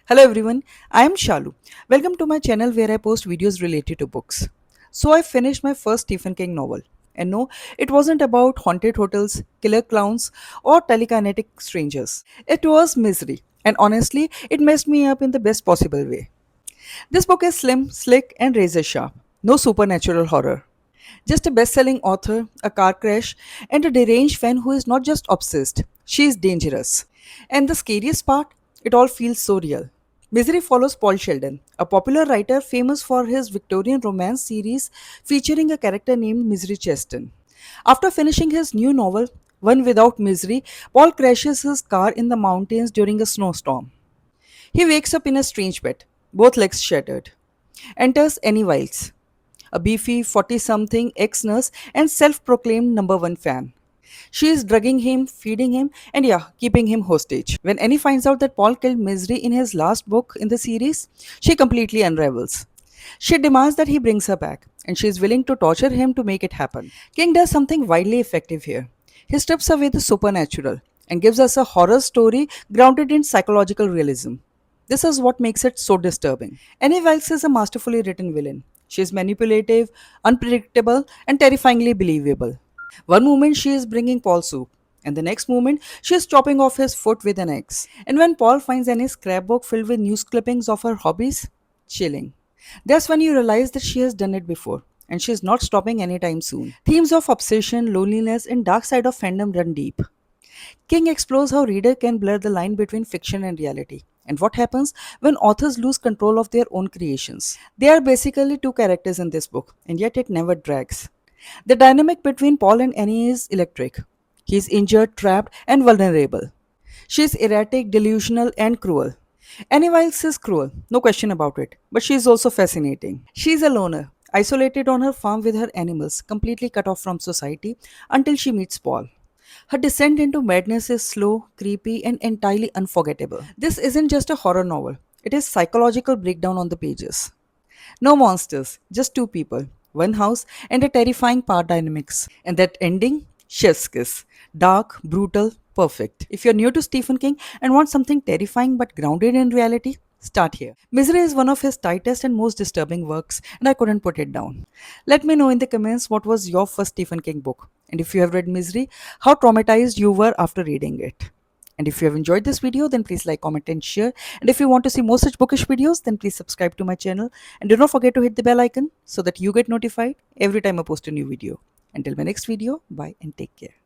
Hello everyone, I am Shalu. Welcome to my channel where I post videos related to books. So I finished my first Stephen King novel. And no, it wasn't about haunted hotels, killer clowns, or telekinetic strangers. It was Misery. And honestly, it messed me up in the best possible way. This book is slim, slick, and razor sharp. No supernatural horror. Just a best selling author, a car crash, and a deranged fan who is not just obsessed, she is dangerous. And the scariest part, it all feels so real. Misery follows Paul Sheldon, a popular writer famous for his Victorian romance series featuring a character named Misery Cheston. After finishing his new novel, One Without Misery, Paul crashes his car in the mountains during a snowstorm. He wakes up in a strange bed, both legs shattered. Enters Annie Wiles, a beefy 40 something ex nurse and self proclaimed number one fan. She is drugging him, feeding him, and yeah, keeping him hostage. When Annie finds out that Paul killed Misery in his last book in the series, she completely unravels. She demands that he brings her back, and she is willing to torture him to make it happen. King does something widely effective here. He strips away the supernatural and gives us a horror story grounded in psychological realism. This is what makes it so disturbing. Annie Wilkes is a masterfully written villain. She is manipulative, unpredictable, and terrifyingly believable. One moment she is bringing Paul soup, and the next moment she is chopping off his foot with an axe. And when Paul finds Annie's scrapbook filled with news clippings of her hobbies, chilling. That's when you realize that she has done it before, and she is not stopping anytime soon. Themes of obsession, loneliness, and dark side of fandom run deep. King explores how reader can blur the line between fiction and reality, and what happens when authors lose control of their own creations. There are basically two characters in this book, and yet it never drags. The dynamic between Paul and Annie is electric. He is injured, trapped, and vulnerable. She is erratic, delusional, and cruel. Annie Wilkes is cruel, no question about it, but she is also fascinating. She is a loner, isolated on her farm with her animals, completely cut off from society until she meets Paul. Her descent into madness is slow, creepy, and entirely unforgettable. This isn't just a horror novel, it is psychological breakdown on the pages. No monsters, just two people, one house, and a terrifying power dynamics. And that ending? Chef's kiss. Dark, brutal, perfect. If you're new to Stephen King and want something terrifying but grounded in reality, start here. Misery is one of his tightest and most disturbing works, and I couldn't put it down. Let me know in the comments what was your first Stephen King book, and if you have read Misery, how traumatized you were after reading it. And if you have enjoyed this video, then please like, comment, and share. And if you want to see more such bookish videos, then please subscribe to my channel. And do not forget to hit the bell icon so that you get notified every time I post a new video. Until my next video, bye and take care.